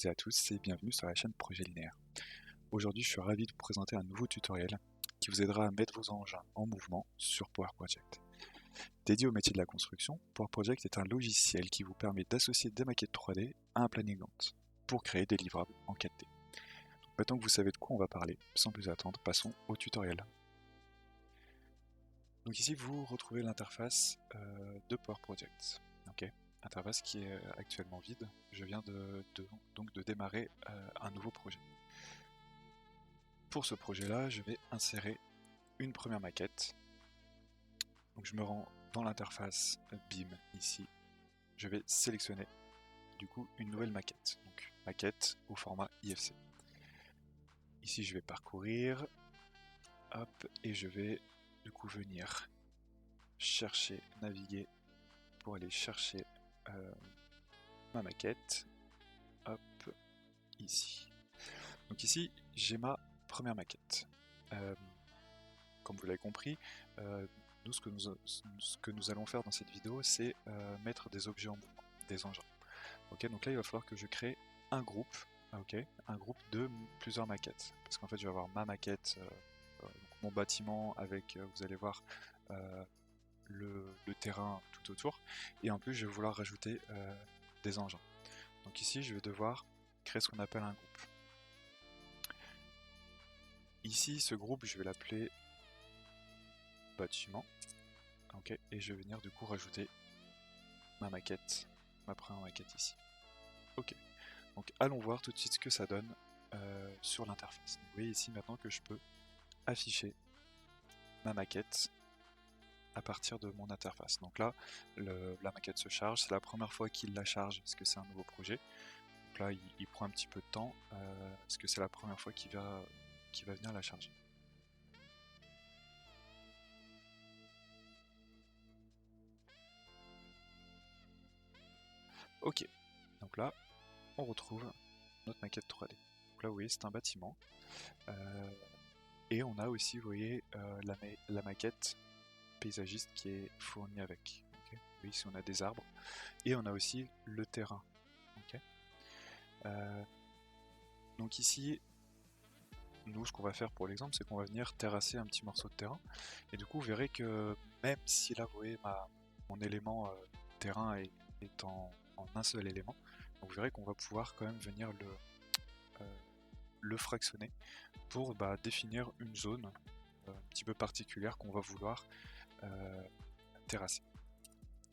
et à tous et bienvenue sur la chaîne Projet Linéaire. Aujourd'hui, je suis ravi de vous présenter un nouveau tutoriel qui vous aidera à mettre vos engins en mouvement sur Power Project. Dédié au métier de la construction, Power Project est un logiciel qui vous permet d'associer des maquettes 3D à un planning Gantt pour créer des livrables en 4D. Maintenant que vous savez de quoi on va parler, sans plus attendre, passons au tutoriel. Donc ici, vous retrouvez l'interface de Power Project. Interface qui est actuellement vide. Je viens donc de démarrer un nouveau projet. Pour ce projet-là, je vais insérer une première maquette. Donc je me rends dans l'interface BIM ici. Je vais sélectionner du coup une nouvelle maquette. Donc maquette au format IFC. Ici je vais parcourir, hop, et je vais du coup venir chercher, naviguer pour aller chercher ma maquette. Hop, ici. Donc ici j'ai ma première maquette. Comme vous l'avez compris, nous, ce que nous allons faire dans cette vidéo, c'est mettre des objets en mouvement, des engins. Donc là, il va falloir que je crée un groupe, un groupe de plusieurs maquettes. Parce qu'en fait, je vais avoir ma maquette, donc mon bâtiment avec, vous allez voir, le terrain tout autour. Et en plus, je vais vouloir rajouter des engins. Donc ici, je vais devoir créer ce qu'on appelle un groupe. Ici, ce groupe, je vais l'appeler bâtiment. Et je vais venir du coup rajouter ma maquette, ma première maquette ici. Donc allons voir tout de suite ce que ça donne sur l'interface. Vous voyez ici maintenant que je peux afficher ma maquette à partir de mon interface. Donc là, la maquette se charge, c'est la première fois qu'il la charge parce que c'est un nouveau projet. Donc là, il prend un petit peu de temps parce que c'est la première fois qu'il va venir la charger. Ok, donc là, on retrouve notre maquette 3D. Donc là, vous voyez, c'est un bâtiment. Et on a aussi, vous voyez, la maquette paysagiste qui est fournie avec. Oui, ici, on a des arbres. Et on a aussi le terrain. Donc ici, nous, ce qu'on va faire pour l'exemple, c'est qu'on va venir terrasser un petit morceau de terrain. Et du coup, vous verrez que même si là, vous voyez, mon élément terrain est en un seul élément, donc vous verrez qu'on va pouvoir quand même venir le fractionner pour définir une zone un petit peu particulière qu'on va vouloir terrasser.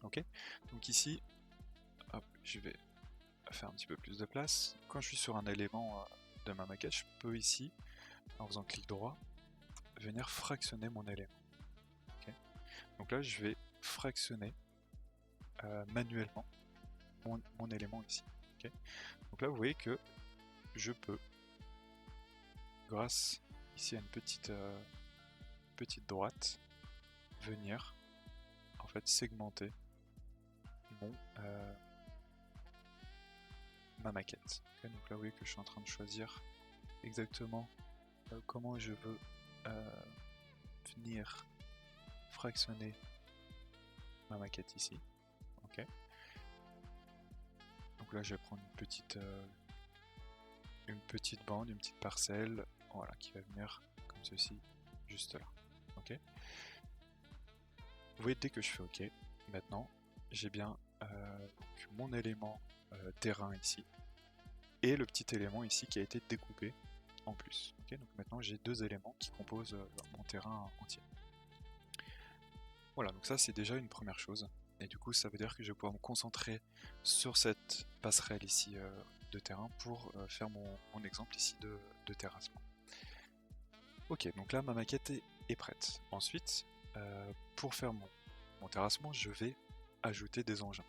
Donc ici, hop, je vais faire un petit peu plus de place. Quand je suis sur un élément de ma maquette, je peux ici, en faisant clic droit, venir fractionner mon élément. Donc là, je vais fractionner manuellement mon élément ici. Donc là, vous voyez que je peux, grâce ici à une petite droite, venir en fait segmenter ma maquette. Donc là, vous voyez que je suis en train de choisir exactement comment je veux venir fractionner ma maquette ici. Donc là, je vais prendre une petite bande, une petite parcelle, voilà, qui va venir comme ceci, juste là. Vous voyez, dès que je fais OK, maintenant, j'ai bien mon élément terrain ici, et le petit élément ici qui a été découpé en plus. Donc maintenant, j'ai deux éléments qui composent mon terrain entier. Voilà, donc ça, c'est déjà une première chose. Et du coup, ça veut dire que je vais pouvoir me concentrer sur cette passerelle ici de terrain pour faire mon exemple ici de terrassement. Ok, donc là ma maquette est prête. Ensuite, pour faire mon terrassement, je vais ajouter des engins.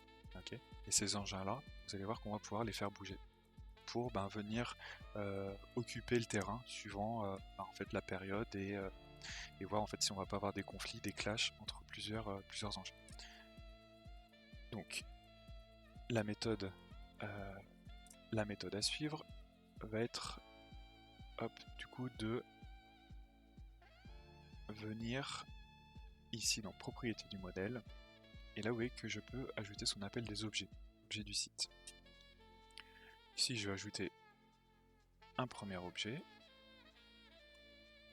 Et ces engins-là, vous allez voir qu'on va pouvoir les faire bouger pour venir occuper le terrain suivant en fait la période et voir en fait si on va pas avoir des conflits, des clashs entre plusieurs engins. Donc la méthode à suivre va être du coup de venir ici dans propriété du modèle, et là vous voyez que je peux ajouter ce qu'on appelle des objets du site. Ici, je vais ajouter un premier objet.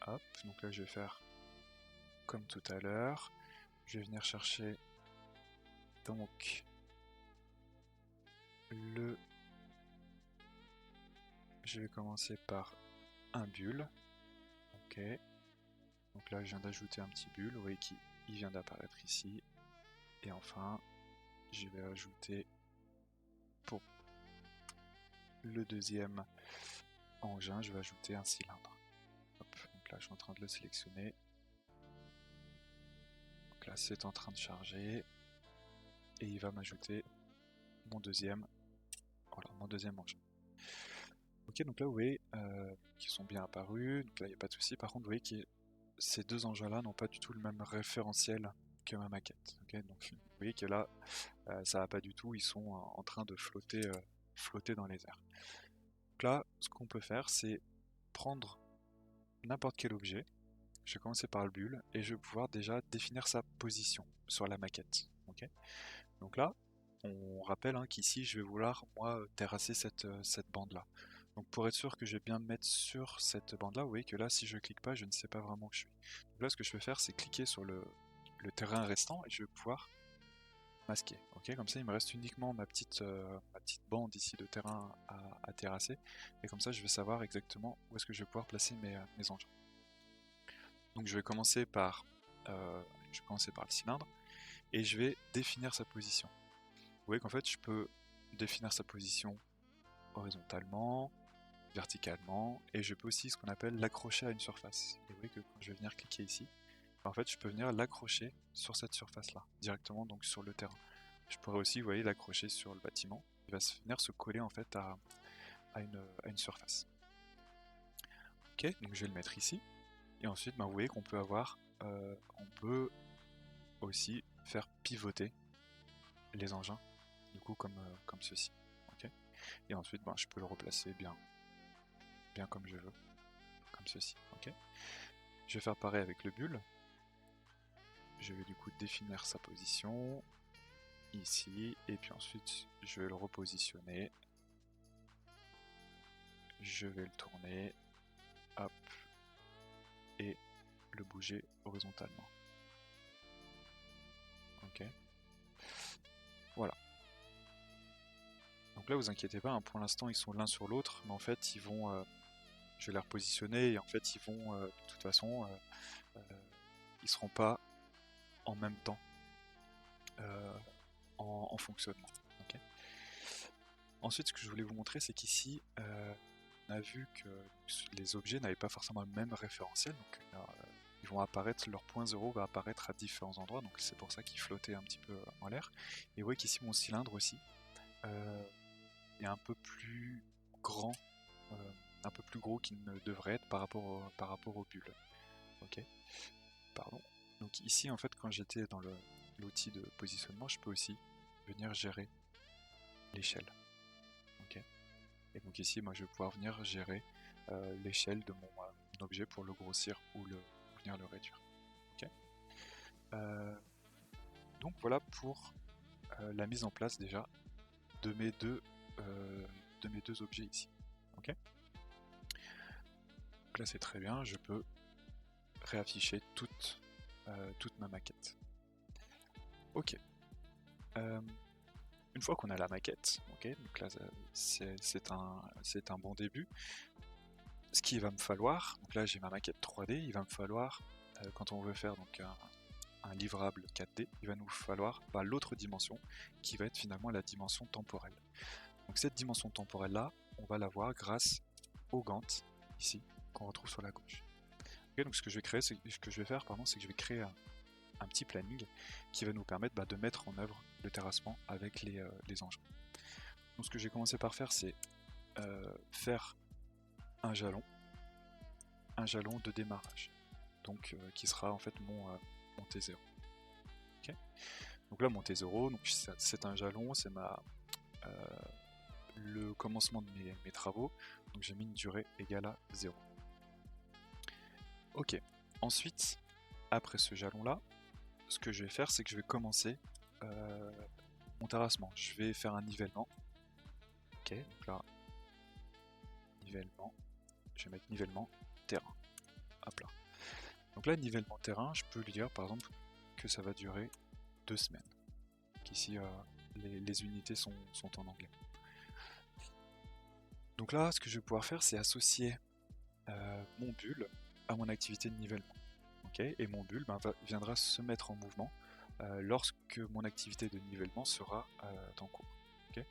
Hop, donc là, je vais faire comme tout à l'heure. Je vais venir chercher donc je vais commencer par un bulle. Ok. Donc là, je viens d'ajouter un petit bulle. Vous voyez qu'il vient d'apparaître ici. Et enfin, je vais ajouter pour le deuxième engin, je vais ajouter un cylindre. Hop, donc là, je suis en train de le sélectionner. Donc là, c'est en train de charger. Et il va m'ajouter mon deuxième engin. Ok, donc là, vous voyez qu'ils sont bien apparus. Donc là, il n'y a pas de souci. Par contre, vous voyez que ces deux engins-là n'ont pas du tout le même référentiel que ma maquette. Okay, donc vous voyez que là, ça va pas du tout. Ils sont en train de flotter dans les airs. Donc là, ce qu'on peut faire, c'est prendre n'importe quel objet. Je vais commencer par le bulle et je vais pouvoir déjà définir sa position sur la maquette. Okay, donc là, on rappelle qu'ici, je vais vouloir, moi, terrasser cette bande-là. Donc pour être sûr que je vais bien me mettre sur cette bande-là, vous voyez que là, si je clique pas, je ne sais pas vraiment où je suis. Donc là, ce que je vais faire, c'est cliquer sur le terrain restant et je vais pouvoir masquer. Ok, comme ça, il me reste uniquement ma petite bande ici de terrain à terrasser. Et comme ça, je vais savoir exactement où est-ce que je vais pouvoir placer mes engins. Donc je vais commencer par le cylindre et je vais définir sa position. Vous voyez qu'en fait, je peux définir sa position horizontalement, verticalement, et je peux aussi ce qu'on appelle l'accrocher à une surface. Et vous voyez que quand je vais venir cliquer ici, en fait, je peux venir l'accrocher sur cette surface-là, directement donc sur le terrain. Je pourrais aussi, vous voyez, l'accrocher sur le bâtiment. Il va venir se coller en fait à une surface. Ok, donc je vais le mettre ici. Et ensuite, vous voyez qu'on peut avoir, on peut aussi faire pivoter les engins, du coup comme ceci. Okay, et ensuite, je peux le replacer bien comme je veux, comme ceci. Ok, je vais faire pareil avec le bulle. Je vais du coup définir sa position ici, et puis ensuite je vais le repositionner. Je vais le tourner, hop, et le bouger horizontalement. Ok, voilà. Donc là, vous inquiétez pas, pour l'instant ils sont l'un sur l'autre, mais en fait ils vont, je vais les repositionner et en fait ils vont, de toute façon, ils seront pas en même temps en fonctionnement. Okay. Ensuite, ce que je voulais vous montrer, c'est qu'ici, on a vu que les objets n'avaient pas forcément le même référentiel, donc ils vont apparaître, leur point 0 va apparaître à différents endroits, donc c'est pour ça qu'ils flottaient un petit peu en l'air. Et vous voyez qu'ici mon cylindre aussi est un peu plus grand, un peu plus gros qu'il ne devrait être par rapport au bulle. Ok, pardon. Donc ici en fait quand j'étais dans l'outil de positionnement, je peux aussi venir gérer l'échelle. Ok. Et donc ici, moi, je vais pouvoir venir gérer l'échelle de mon objet pour le grossir ou venir le réduire. Okay. Donc voilà pour la mise en place déjà de mes deux objets ici. Okay. Donc là, c'est très bien. Je peux réafficher toute ma maquette. Ok. Une fois qu'on a la maquette, ok, donc là c'est un bon début. Ce qu'il va me falloir, donc là j'ai ma maquette 3D, il va me falloir, quand on veut faire donc un livrable 4D, il va nous falloir l'autre dimension qui va être finalement la dimension temporelle. Donc cette dimension temporelle là, on va l'avoir grâce au Gantt ici qu'on retrouve sur la gauche. Okay, donc ce que je vais faire, c'est que je vais créer un petit planning qui va nous permettre de mettre en œuvre le terrassement avec les engins. Donc ce que j'ai commencé par faire, c'est faire un jalon de démarrage, donc qui sera en fait mon T0. Okay, donc là mon T0, donc c'est un jalon, c'est le commencement de mes travaux, donc j'ai mis une durée égale à 0. Ok, ensuite, après ce jalon là, ce que je vais faire, c'est que je vais commencer mon terrassement. Je vais faire un nivellement. Ok, donc là nivellement, je vais mettre nivellement terrain. Hop là. Donc là, nivellement terrain, je peux lui dire par exemple que ça va durer 2 semaines. Qu'ici, les unités sont en anglais. Donc là, ce que je vais pouvoir faire, c'est associer mon bulle à mon activité de nivellement. Okay, et mon bulle viendra se mettre en mouvement lorsque mon activité de nivellement sera en cours. Okay.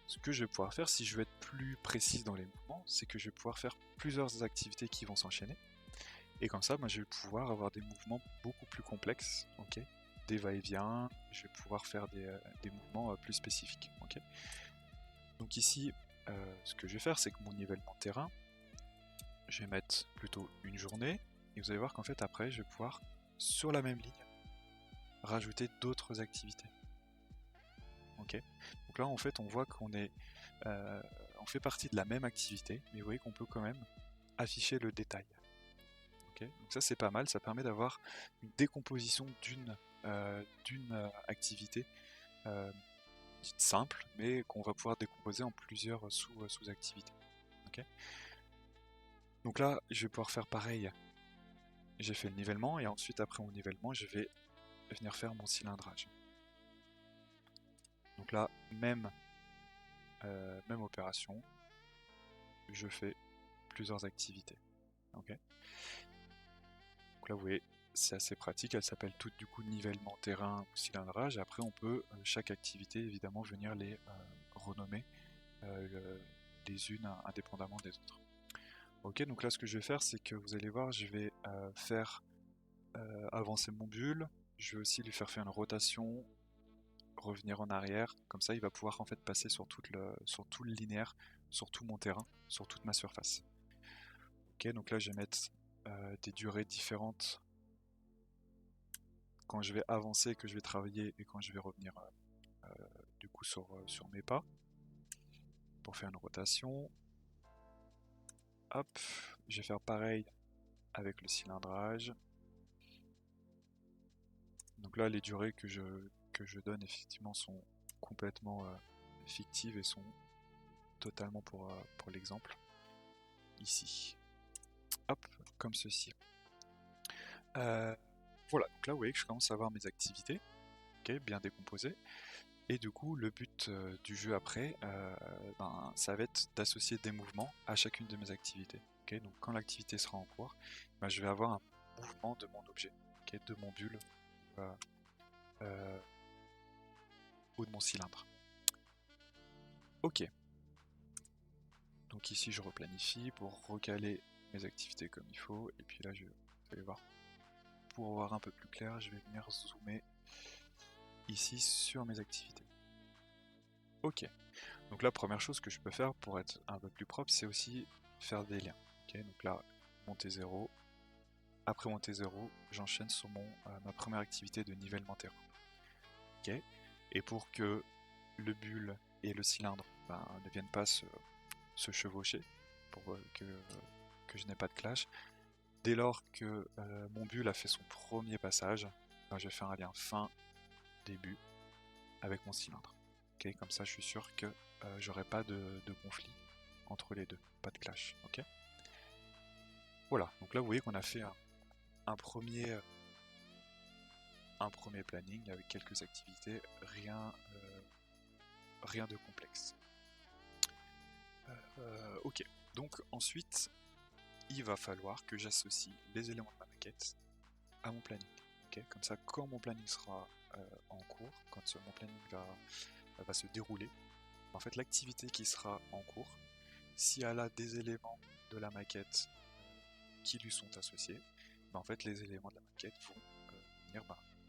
Ce que je vais pouvoir faire, si je veux être plus précis dans les mouvements, c'est que je vais pouvoir faire plusieurs activités qui vont s'enchaîner. Et comme ça, je vais pouvoir avoir des mouvements beaucoup plus complexes, okay, des va-et-vient, je vais pouvoir faire des mouvements plus spécifiques. Okay. Donc ici, ce que je vais faire, c'est que mon nivellement terrain, je vais mettre plutôt une journée, et vous allez voir qu'en fait après, je vais pouvoir, sur la même ligne, rajouter d'autres activités. Ok. Donc là, en fait, on voit qu'on est, on fait partie de la même activité, mais vous voyez qu'on peut quand même afficher le détail. Okay. Donc ça, c'est pas mal, ça permet d'avoir une décomposition d'une activité simple, mais qu'on va pouvoir décomposer en plusieurs sous-activités. Okay. Donc là, je vais pouvoir faire pareil. J'ai fait le nivellement, et ensuite, après mon nivellement, je vais venir faire mon cylindrage. Donc là, même opération, je fais plusieurs activités. Okay. Donc là, vous voyez, c'est assez pratique. Elles s'appellent toutes du coup nivellement terrain ou cylindrage. Après, on peut, chaque activité, évidemment, venir les renommer les unes indépendamment des autres. Ok, donc là, ce que je vais faire, c'est que vous allez voir, je vais faire avancer mon bulle. Je vais aussi lui faire une rotation, revenir en arrière. Comme ça, il va pouvoir en fait passer sur tout le linéaire, sur tout mon terrain, sur toute ma surface. Ok, donc là, je vais mettre des durées différentes quand je vais avancer, que je vais travailler, et quand je vais revenir du coup sur mes pas pour faire une rotation. Hop, je vais faire pareil avec le cylindrage. Donc là, les durées que je donne effectivement sont complètement fictives et sont totalement pour l'exemple ici. Hop, comme ceci. Voilà, donc là vous voyez que je commence à avoir mes activités, okay, bien décomposées. Et du coup, le but du jeu après, ça va être d'associer des mouvements à chacune de mes activités. Okay, donc quand l'activité sera en cours, je vais avoir un mouvement de mon objet, okay, de mon bulle ou de mon cylindre. Ok. Donc ici, je replanifie pour recaler mes activités comme il faut. Et puis là, vous allez voir, pour voir un peu plus clair, je vais venir zoomer ici sur mes activités. Ok. Donc la première chose que je peux faire pour être un peu plus propre, c'est aussi faire des liens. Okay, donc là, mon T0. Après mon T0, j'enchaîne sur ma première activité de nivellement terrain. Okay, et pour que le bulle et le cylindre ne viennent pas se chevaucher, pour que je n'ai pas de clash, dès lors que mon bulle a fait son premier passage, je vais faire un lien fin-début avec mon cylindre. Okay, comme ça, je suis sûr que j'aurai pas de conflit entre les deux, pas de clash. Okay, voilà, donc là vous voyez qu'on a fait un premier planning avec quelques activités, rien de complexe. Ok, donc ensuite il va falloir que j'associe les éléments de ma maquette à mon planning. Okay, comme ça, quand mon planning sera en cours, quand mon planning va se dérouler, en fait l'activité qui sera en cours, si elle a des éléments de la maquette qui lui sont associés, en fait les éléments de la maquette vont venir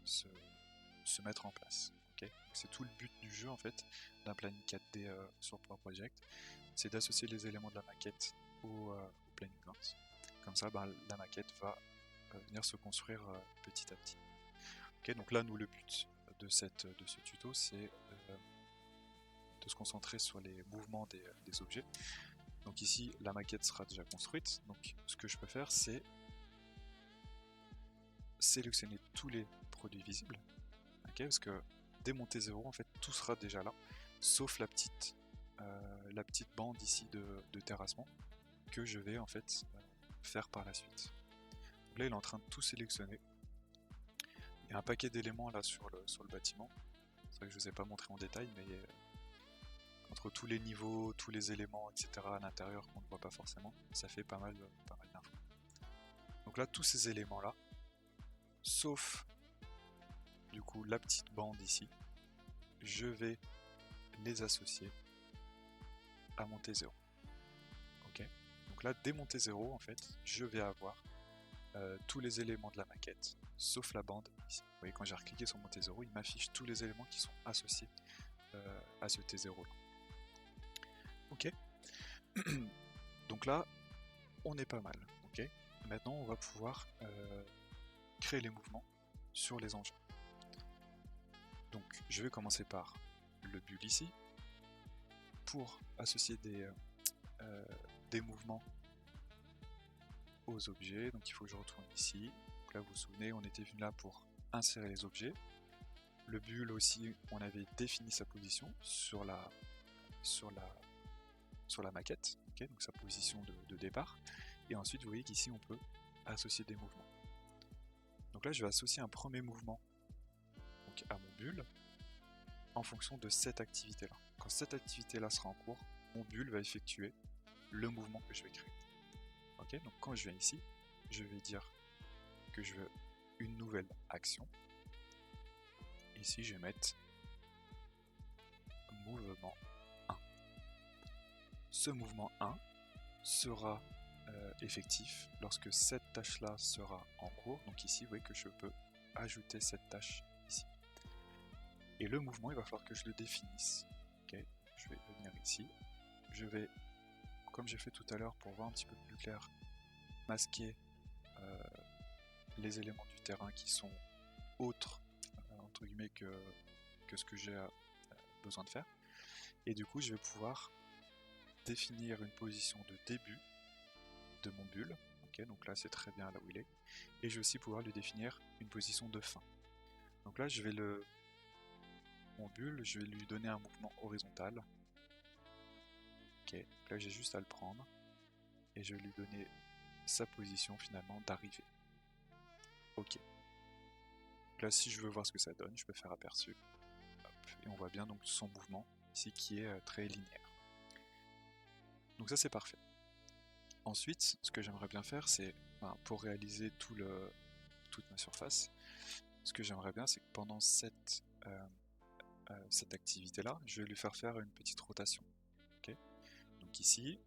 se mettre en place. Okay, c'est tout le but du jeu en fait, d'un planning 4D sur Power Project, c'est d'associer les éléments de la maquette au planning Gantt. Comme ça, la maquette va venir se construire petit à petit. Okay, donc là, nous, le but de ce tuto, c'est de se concentrer sur les mouvements des objets. Donc ici, la maquette sera déjà construite. Donc ce que je peux faire, c'est sélectionner tous les produits visibles. Okay, parce que dès mon T0, en fait, tout sera déjà là, sauf la petite bande ici de terrassement. que je vais en fait faire par la suite. Donc là il est en train de tout sélectionner. Il y a un paquet d'éléments là sur le bâtiment. C'est vrai que je vous ai pas montré en détail, mais entre tous les niveaux, tous les éléments, etc. à l'intérieur qu'on ne voit pas forcément, ça fait pas mal d'infos. Donc là tous ces éléments là, sauf du coup la petite bande ici, je vais les associer à mon T0. Ok. Donc là dès mon T0 en fait, je vais avoir tous les éléments de la maquette, sauf la bande ici. Vous voyez, quand j'ai recliqué sur mon T0, il m'affiche tous les éléments qui sont associés à ce T0 là. Ok. Donc là, on est pas mal. Ok. Maintenant, on va pouvoir créer les mouvements sur les engins. Donc, je vais commencer par le bulle ici pour associer des mouvements aux objets. Donc, il faut que je retourne ici. Donc là, vous vous souvenez, on était venu là pour insérer les objets. Le bulle aussi, on avait défini sa position sur la maquette, okay, donc sa position de départ. Et ensuite, vous voyez qu'ici, on peut associer des mouvements. Donc là, je vais associer un premier mouvement donc, à mon bulle en fonction de cette activité-là. Quand cette activité-là sera en cours, mon bulle va effectuer le mouvement que je vais créer. Okay, donc quand je viens ici, je vais dire que je veux une nouvelle action. Ici, je vais mettre mouvement 1. Ce mouvement 1 sera effectif lorsque cette tâche-là sera en cours. Donc ici, vous voyez que je peux ajouter cette tâche ici. Et le mouvement, il va falloir que je le définisse. Okay, je vais venir ici. Je vais, comme j'ai fait tout à l'heure pour voir un petit peu plus clair, masquer les éléments du terrain qui sont autres entre guillemets que ce que j'ai besoin de faire. Et du coup, je vais pouvoir définir une position de début de mon bulle. Okay, donc là, c'est très bien là où il est. Et je vais aussi pouvoir lui définir une position de fin. Donc là, je vais mon bulle, je vais lui donner un mouvement horizontal. Ok, donc là j'ai juste à le prendre et je vais lui donner sa position finalement d'arrivée. Ok. Donc là, si je veux voir ce que ça donne, je peux faire aperçu. Hop, et on voit bien donc son mouvement ici qui est très linéaire. Donc ça c'est parfait. Ensuite, ce que j'aimerais bien faire, c'est pour réaliser toute ma surface, ce que j'aimerais bien, c'est que pendant cette activité-là, je vais lui faire une petite rotation. Okay, donc ici,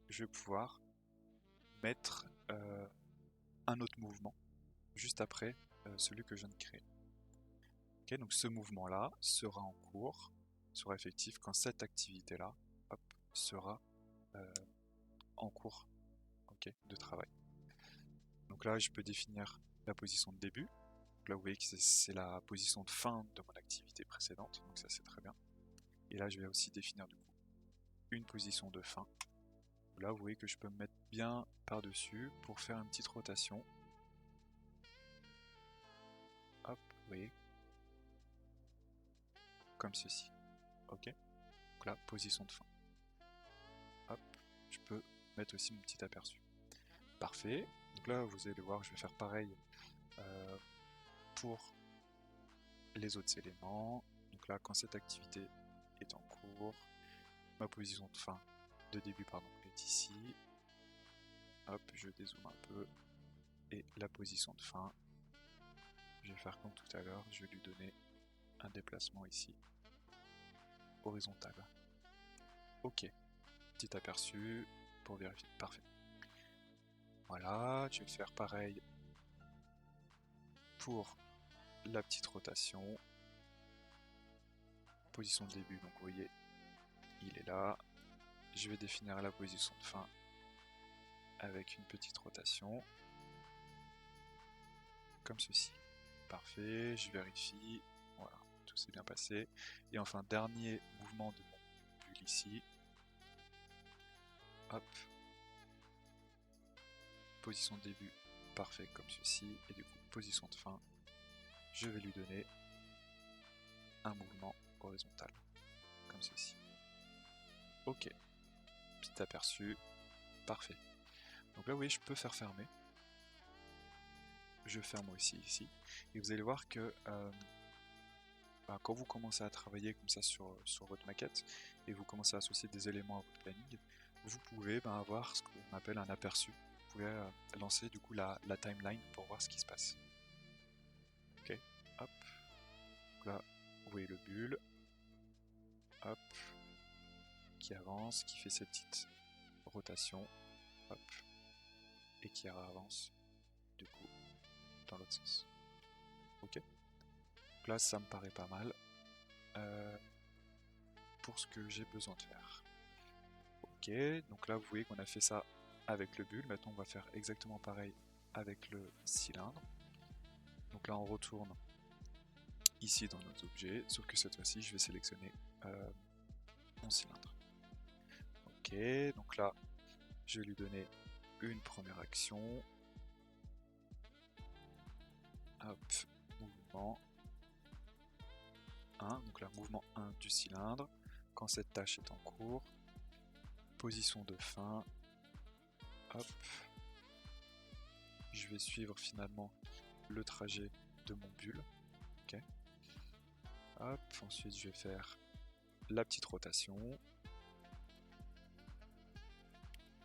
je vais pouvoir mettre un autre mouvement juste après celui que je viens de créer. Okay, donc ce mouvement-là sera en cours, sera effectif quand cette activité-là sera en cours de travail. Donc là, je peux définir la position de début. Donc là, vous voyez que c'est la position de fin de mon activité précédente, donc ça c'est très bien. Et là, je vais aussi définir du coup une position de fin. Là, vous voyez que je peux me mettre bien par-dessus pour faire une petite rotation. Hop, vous voyez, comme ceci. Ok. Donc là, position de fin. Hop, je peux mettre aussi mon petit aperçu. Parfait. Donc là, vous allez voir, je vais faire pareil pour les autres éléments. Donc là, quand cette activité est en cours, ma position de fin, de début pardon, est ici. Hop, je dézoome un peu. Et la position de fin, je vais faire comme tout à l'heure, je vais lui donner un déplacement ici, horizontal. Ok, petit aperçu pour vérifier. Parfait. Voilà, je vais faire pareil pour la petite rotation. Position de début, donc vous voyez, il est là. Je vais définir la position de fin avec une petite rotation. Comme ceci. Parfait, je vérifie. Voilà, tout s'est bien passé. Et enfin, dernier mouvement de mon bulle ici. Hop. Position de début, parfait comme ceci. Et du coup, position de fin, je vais lui donner un mouvement horizontal. Comme ceci. Ok. Petit aperçu. Parfait. Donc là, vous voyez, je peux faire fermer. Je ferme aussi ici. Et vous allez voir que quand vous commencez à travailler comme ça sur votre maquette et vous commencez à associer des éléments à votre planning, vous pouvez avoir ce qu'on appelle un aperçu. Vous pouvez lancer du coup la timeline pour voir ce qui se passe. Ok, hop. Donc là, vous voyez le bulle, hop, qui avance, qui fait ses petites rotations, hop, et qui avance du coup dans l'autre sens. Ok. Donc là, ça me paraît pas mal pour ce que j'ai besoin de faire. Ok, donc là vous voyez qu'on a fait ça avec le bulle. Maintenant on va faire exactement pareil avec le cylindre. Donc là on retourne ici dans nos objets, sauf que cette fois-ci je vais sélectionner mon cylindre. Ok, donc là je vais lui donner une première action. Hop, mouvement 1, donc là mouvement 1 du cylindre. Quand cette tâche est en cours, position de fin. Hop, je vais suivre finalement le trajet de mon bulle. Ok. Hop, ensuite je vais faire la petite rotation.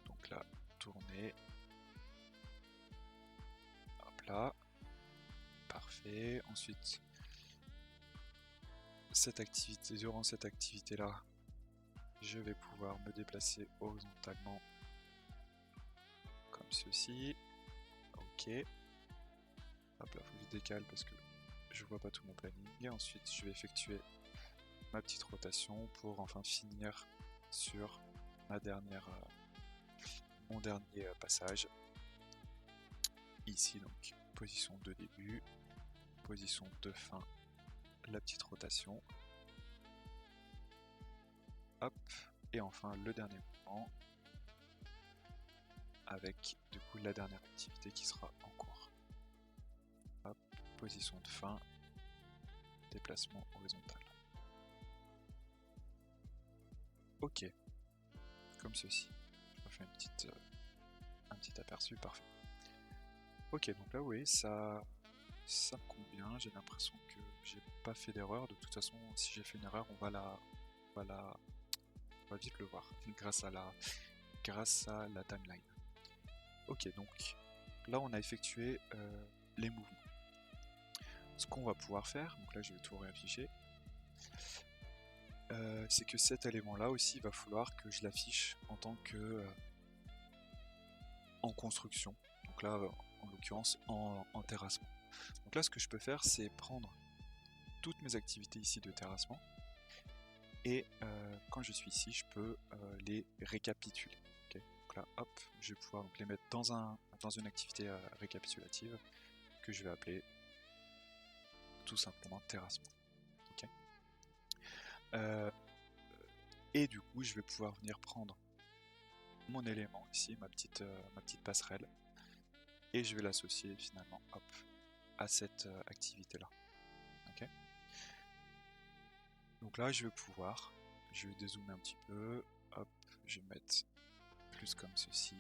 Donc là, tourner. Hop là. Parfait. Ensuite, durant cette activité-là, je vais pouvoir me déplacer horizontalement comme ceci. Ok. Hop là, faut que je décale parce que je vois pas tout mon planning. Et ensuite, je vais effectuer ma petite rotation pour enfin finir sur mon dernier passage. Ici, donc, position de début, position de fin, la petite rotation. Hop, et enfin le dernier mouvement avec du coup la dernière activité qui sera en cours. Hop, position de fin, déplacement horizontal. Ok, comme ceci. Je refais un petit aperçu, parfait. Ok, donc là, oui, ça me convient. J'ai l'impression que j'ai pas fait d'erreur. De toute façon, si j'ai fait une erreur, on va vite le voir grâce à la timeline. Ok, donc là, on a effectué les mouvements. Ce qu'on va pouvoir faire, donc là, je vais tout réafficher. C'est que cet élément-là aussi, il va falloir que je l'affiche en tant que en construction. Donc là, en l'occurrence, en terrassement. Donc là, ce que je peux faire, c'est prendre toutes mes activités ici de terrassement et quand je suis ici, je peux les récapituler. Okay, donc là, hop, je vais pouvoir donc les mettre dans une activité récapitulative que je vais appeler tout simplement terrassement. Okay. Et du coup, je vais pouvoir venir prendre mon élément ici, ma petite passerelle, et je vais l'associer finalement hop, à cette activité-là. Okay. Donc là, je vais dézoomer un petit peu, hop, je vais mettre plus comme ceci,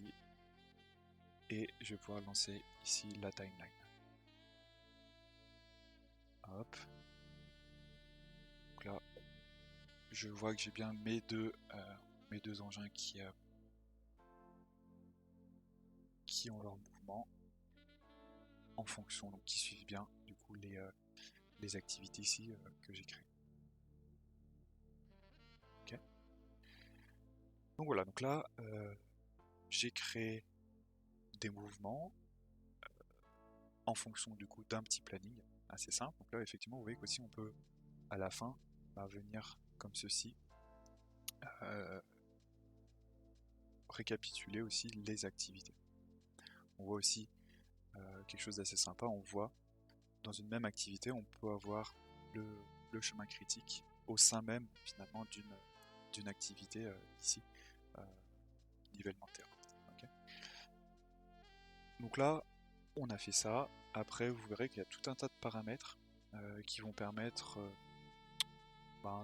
et je vais pouvoir lancer ici la timeline. Hop. Donc là, je vois que j'ai bien mes deux engins qui ont leur mouvement en fonction, donc qui suivent bien du coup les activités ici que j'ai créées. Okay. Donc voilà, donc là j'ai créé des mouvements en fonction du coup d'un petit planning assez simple. Donc là effectivement vous voyez qu'aussi on peut à la fin venir comme ceci récapituler aussi les activités. On voit aussi quelque chose d'assez sympa, on voit dans une même activité on peut avoir le chemin critique au sein même finalement d'une activité ici nivellement terrain. Okay. Donc là on a fait ça. Après vous verrez qu'il y a tout un tas de paramètres qui vont permettre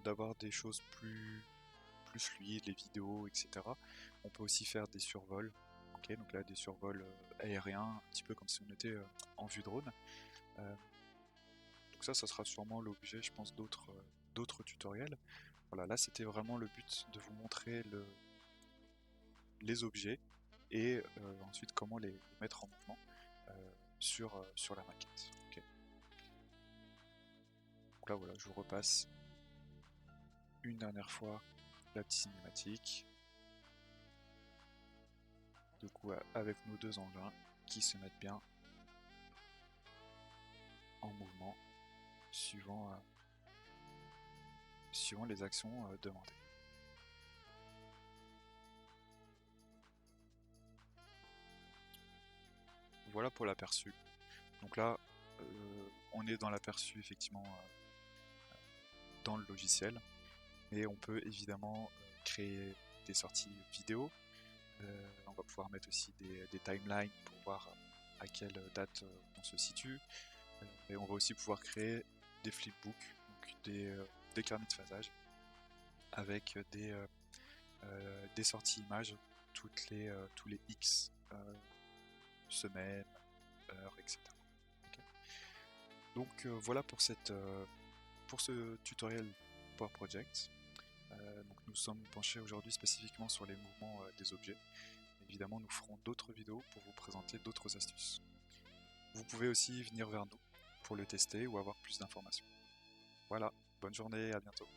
d'avoir des choses plus fluides, les vidéos, etc. On peut aussi faire des survols, Ok, donc là des survols aériens, un petit peu comme si on était en vue drone. Donc ça sera sûrement l'objet, je pense, d'autres tutoriels. Voilà, là c'était vraiment le but de vous montrer les objets et ensuite comment les mettre en mouvement sur la maquette. Ok. Donc là voilà, je vous repasse une dernière fois la petite cinématique. Du coup avec nos deux engins qui se mettent bien en mouvement suivant les actions demandées. Voilà pour l'aperçu. Donc là, on est dans l'aperçu effectivement dans le logiciel, mais on peut évidemment créer des sorties vidéo. On va pouvoir mettre aussi des timelines pour voir à quelle date on se situe. Et on va aussi pouvoir créer des flipbooks, donc des carnets de phasage, avec des sorties images tous les X semaines, heures, etc. Okay. Donc voilà pour ce tutoriel Power Project. Donc nous sommes penchés aujourd'hui spécifiquement sur les mouvements des objets. Évidemment, nous ferons d'autres vidéos pour vous présenter d'autres astuces. Vous pouvez aussi venir vers nous pour le tester ou avoir plus d'informations. Voilà, bonne journée, à bientôt.